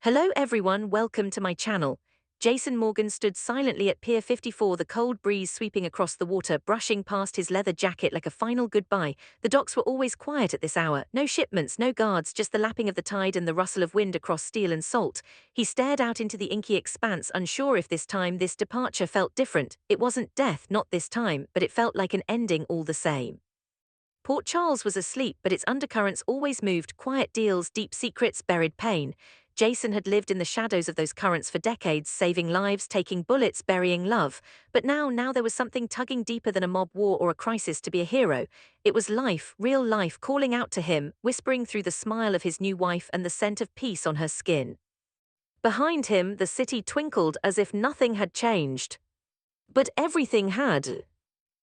Hello everyone, welcome to my channel. Jason Morgan stood silently at Pier 54, the cold breeze sweeping across the water, brushing past his leather jacket like a final goodbye. The docks were always quiet at this hour, no shipments, no guards, just the lapping of the tide and the rustle of wind across steel and salt. He stared out into the inky expanse, unsure if this time this departure felt different. It wasn't death, not this time, but it felt like an ending all the same. Port Charles was asleep, but its undercurrents always moved, quiet deals, deep secrets, buried pain. Jason had lived in the shadows of those currents for decades, saving lives, taking bullets, burying love. But now there was something tugging deeper than a mob war or a crisis to be a hero. It was life, real life, calling out to him, whispering through the smile of his new wife and the scent of peace on her skin. Behind him, the city twinkled as if nothing had changed. But everything had.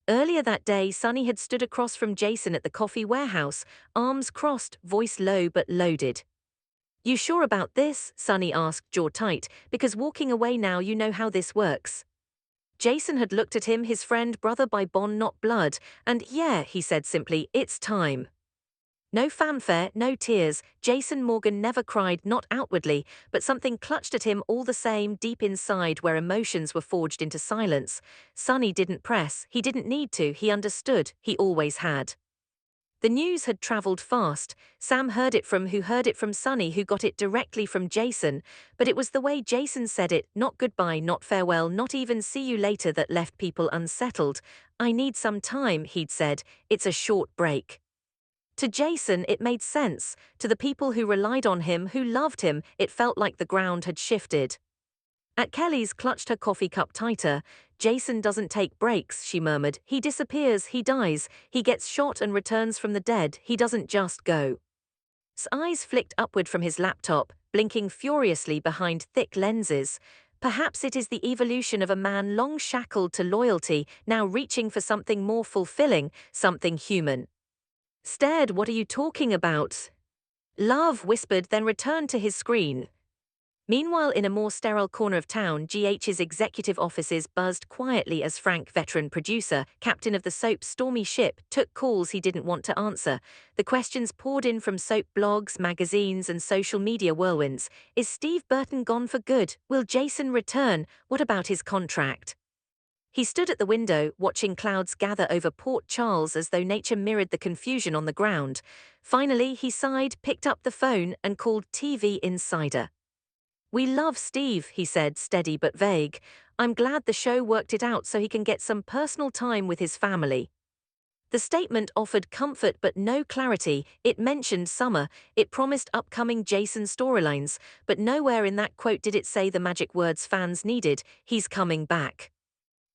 Earlier that day, Sonny had stood across from Jason at the coffee warehouse, arms crossed, voice low but loaded. "You sure about this?" Sonny asked, jaw tight, "because walking away now you know how this works." Jason had looked at him, his friend, brother by bond not blood, and "Yeah," he said simply, "it's time." No fanfare, no tears. Jason Morgan never cried, not outwardly, but something clutched at him all the same, deep inside where emotions were forged into silence. Sonny didn't press, he didn't need to, he understood, he always had. The news had traveled fast. Sam heard it from who heard it from Sonny, who got it directly from Jason, but it was the way Jason said it, not goodbye, not farewell, not even see you later, that left people unsettled. "I need some time," he'd said. "It's a short break." To Jason, it made sense. To the people who relied on him, who loved him, it felt like the ground had shifted. At Kelly's clutched her coffee cup tighter. "Jason doesn't take breaks," she murmured. "He disappears, he dies, he gets shot and returns from the dead, he doesn't just go." His eyes flicked upward from his laptop, blinking furiously behind thick lenses. Perhaps it is the evolution of a man long shackled to loyalty, now reaching for something more fulfilling, something human. Stared, "What are you talking about?" Love, whispered, then returned to his screen. Meanwhile, in a more sterile corner of town, GH's executive offices buzzed quietly as Frank, veteran producer, captain of the soap's stormy ship, took calls he didn't want to answer. The questions poured in from soap blogs, magazines, and social media whirlwinds. Is Steve Burton gone for good? Will Jason return? What about his contract? He stood at the window, watching clouds gather over Port Charles as though nature mirrored the confusion on the ground. Finally, he sighed, picked up the phone, and called TV Insider. "We love Steve," he said, steady but vague. "I'm glad the show worked it out so he can get some personal time with his family." The statement offered comfort but no clarity. It mentioned summer, it promised upcoming Jason storylines, but nowhere in that quote did it say the magic words fans needed: "He's coming back."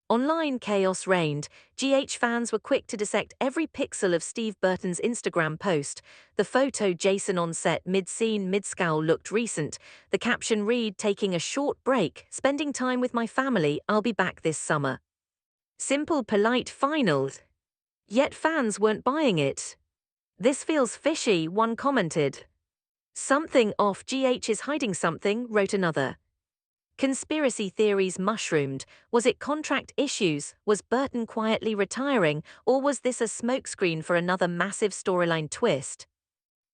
Online chaos reigned. GH fans were quick to dissect every pixel of Steve Burton's Instagram post. The photo Jason on set, mid-scene, mid-scowl, looked recent. The caption read, "Taking a short break, spending time with my family, I'll be back this summer." Simple, polite, final. Yet fans weren't buying it. "This feels fishy," one commented. "Something off, GH is hiding something," wrote another. Conspiracy theories mushroomed. Was it contract issues? Was Burton quietly retiring? Or was this a smokescreen for another massive storyline twist?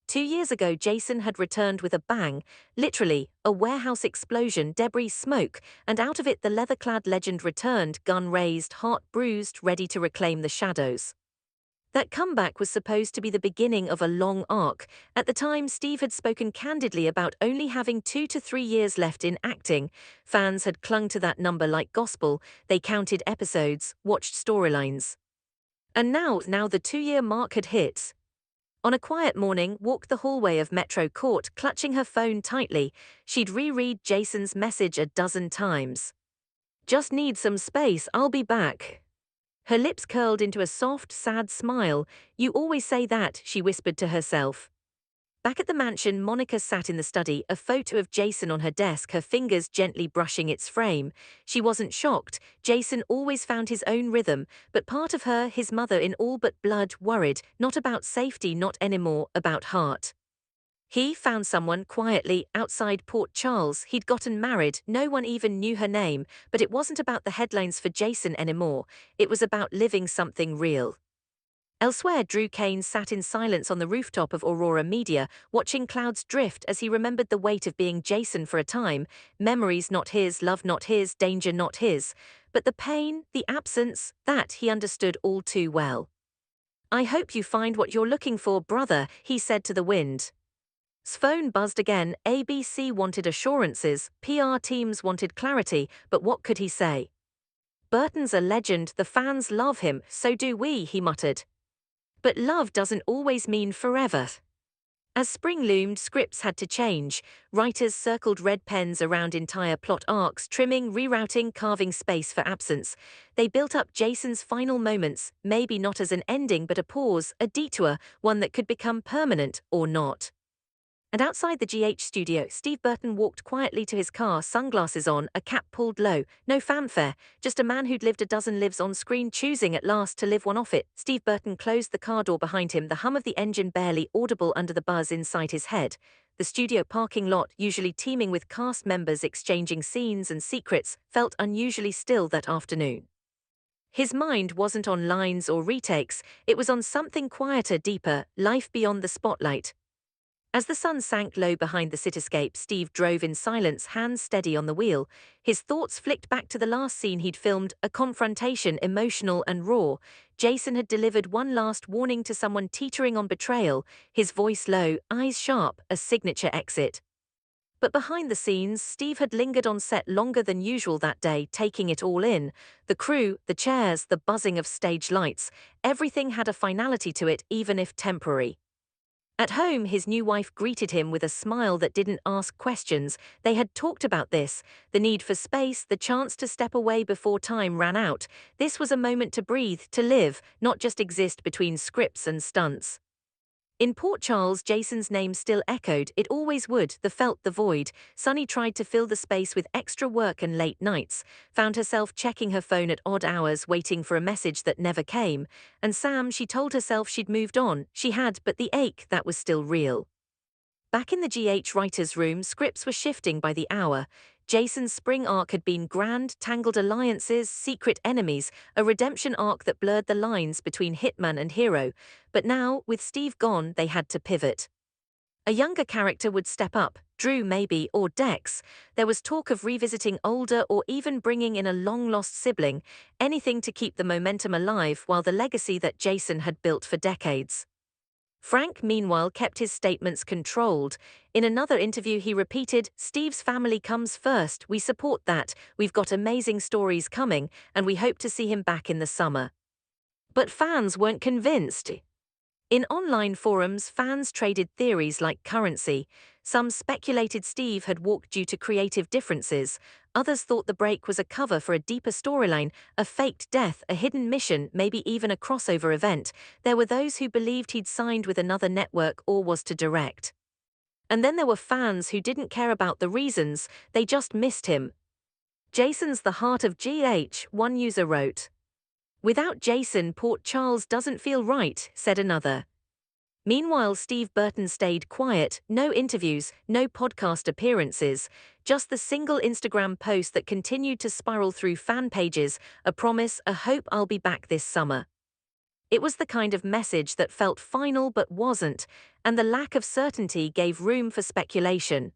2 years ago, Jason had returned with a bang. Literally, a warehouse explosion, debris, smoke, and out of it the leather-clad legend returned, gun raised, heart bruised, ready to reclaim the shadows. That comeback was supposed to be the beginning of a long arc. At the time, Steve had spoken candidly about only having 2 to 3 years left in acting. Fans had clung to that number like gospel. They counted episodes, watched storylines. And now the 2-year mark had hit. On a quiet morning, walked the hallway of Metro Court, clutching her phone tightly. She'd reread Jason's message a dozen times. "Just need some space, I'll be back." Her lips curled into a soft, sad smile. "You always say that," she whispered to herself. Back at the mansion, Monica sat in the study, a photo of Jason on her desk, her fingers gently brushing its frame. She wasn't shocked. Jason always found his own rhythm, but part of her, his mother in all but blood, worried, not about safety, not anymore, about heart. He found someone quietly outside Port Charles. He'd gotten married, no one even knew her name, but it wasn't about the headlines for Jason anymore. It was about living something real. Elsewhere, Drew Kane sat in silence on the rooftop of Aurora Media, watching clouds drift as he remembered the weight of being Jason for a time. Memories not his, love not his, danger not his. But the pain, the absence, that he understood all too well. "I hope you find what you're looking for, brother," he said to the wind. His phone buzzed again. ABC wanted assurances, PR teams wanted clarity, but what could he say? "Burton's a legend, the fans love him, so do we," he muttered. But love doesn't always mean forever. As spring loomed, scripts had to change. Writers circled red pens around entire plot arcs, trimming, rerouting, carving space for absence. They built up Jason's final moments, maybe not as an ending but a pause, a detour, one that could become permanent or not. And outside the GH studio, Steve Burton walked quietly to his car, sunglasses on, a cap pulled low. No fanfare, just a man who'd lived a dozen lives on screen, choosing at last to live one off it. Steve Burton closed the car door behind him, the hum of the engine barely audible under the buzz inside his head. The studio parking lot, usually teeming with cast members exchanging scenes and secrets, felt unusually still that afternoon. His mind wasn't on lines or retakes, it was on something quieter, deeper, life beyond the spotlight. As the sun sank low behind the cityscape, Steve drove in silence, hands steady on the wheel. His thoughts flicked back to the last scene he'd filmed, a confrontation, emotional and raw. Jason had delivered one last warning to someone teetering on betrayal, his voice low, eyes sharp, a signature exit. But behind the scenes, Steve had lingered on set longer than usual that day, taking it all in. The crew, the chairs, the buzzing of stage lights, everything had a finality to it, even if temporary. At home, his new wife greeted him with a smile that didn't ask questions. They had talked about this, the need for space, the chance to step away before time ran out. This was a moment to breathe, to live, not just exist between scripts and stunts. In Port Charles, Jason's name still echoed. It always would, the void. Sunny tried to fill the space with extra work and late nights, found herself checking her phone at odd hours, waiting for a message that never came. And Sam, she told herself she'd moved on. She had, but the ache, that was still real. Back in the GH writer's room, scripts were shifting by the hour. Jason's spring arc had been grand, tangled alliances, secret enemies, a redemption arc that blurred the lines between hitman and hero. But now, with Steve gone, they had to pivot. A younger character would step up, Drew maybe, or Dex. There was talk of revisiting older or even bringing in a long-lost sibling, anything to keep the momentum alive while the legacy that Jason had built for decades. Frank, meanwhile, kept his statements controlled. In another interview, he repeated, "Steve's family comes first, we support that, we've got amazing stories coming, and we hope to see him back in the summer." But fans weren't convinced. In online forums, fans traded theories like currency. Some speculated Steve had walked due to creative differences. Others thought the break was a cover for a deeper storyline, a faked death, a hidden mission, maybe even a crossover event. There were those who believed he'd signed with another network or was to direct. And then there were fans who didn't care about the reasons, they just missed him. "Jason's the heart of GH," one user wrote. "Without Jason, Port Charles doesn't feel right," said another. Meanwhile, Steve Burton stayed quiet, no interviews, no podcast appearances, just the single Instagram post that continued to spiral through fan pages, a promise, a hope I'll be back this summer. It was the kind of message that felt final but wasn't, and the lack of certainty gave room for speculation.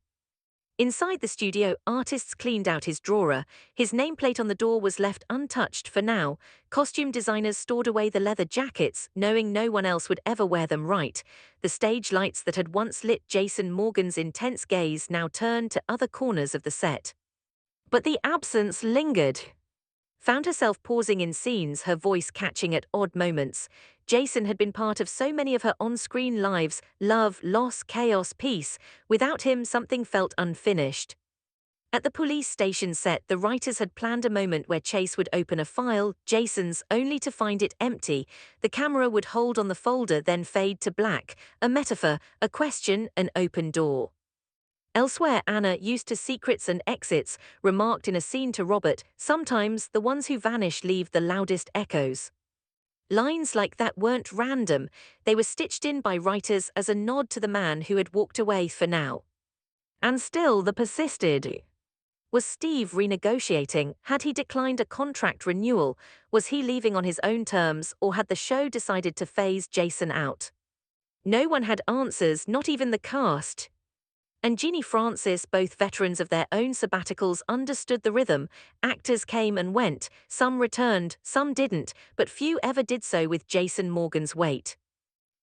Inside the studio, artists cleaned out his drawer. His nameplate on the door was left untouched for now. Costume designers stored away the leather jackets, knowing no one else would ever wear them right. The stage lights that had once lit Jason Morgan's intense gaze now turned to other corners of the set. But the absence lingered. Found herself pausing in scenes, her voice catching at odd moments. Jason had been part of so many of her on-screen lives, love, loss, chaos, peace. Without him, something felt unfinished. At the police station set, the writers had planned a moment where Chase would open a file, Jason's, only to find it empty. The camera would hold on the folder, then fade to black. A metaphor, a question, an open door. Elsewhere, Anna, used to secrets and exits, remarked in a scene to Robert, "Sometimes the ones who vanish leave the loudest echoes." Lines like that weren't random, they were stitched in by writers as a nod to the man who had walked away for now. And still, the persisted. Was Steve renegotiating? Had he declined a contract renewal? Was he leaving on his own terms, or had the show decided to phase Jason out? No one had answers, not even the cast. And Jeannie Francis, both veterans of their own sabbaticals, understood the rhythm. Actors came and went, some returned, some didn't, but few ever did so with Jason Morgan's weight.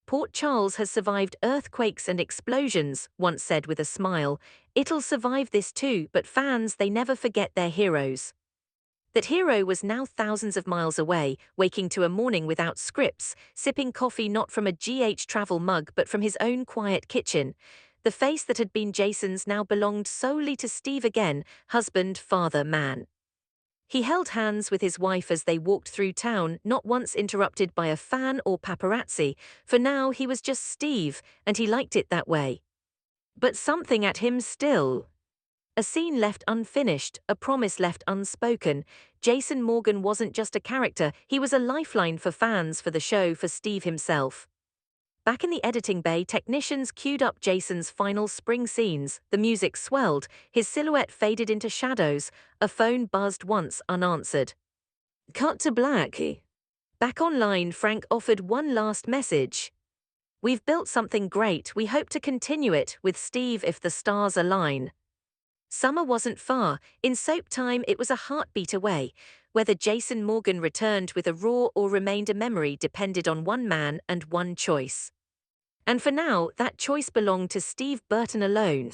Port Charles has survived earthquakes and explosions, once said with a smile. It'll survive this too, but fans, they never forget their heroes. That hero was now thousands of miles away, waking to a morning without scripts, sipping coffee not from a GH travel mug but from his own quiet kitchen. The face that had been Jason's now belonged solely to Steve again, husband, father, man. He held hands with his wife as they walked through town, not once interrupted by a fan or paparazzi, for now he was just Steve, and he liked it that way. But something at him still. A scene left unfinished, a promise left unspoken. Jason Morgan wasn't just a character, he was a lifeline for fans, for the show, for Steve himself. Back in the editing bay, technicians queued up Jason's final spring scenes. The music swelled, his silhouette faded into shadows, a phone buzzed once unanswered. Cut to black. Back online, Frank offered one last message. We've built something great, we hope to continue it, with Steve if the stars align. Summer wasn't far. In soap time, it was a heartbeat away. Whether Jason Morgan returned with a roar or remained a memory depended on one man and one choice. And for now, that choice belonged to Steve Burton alone.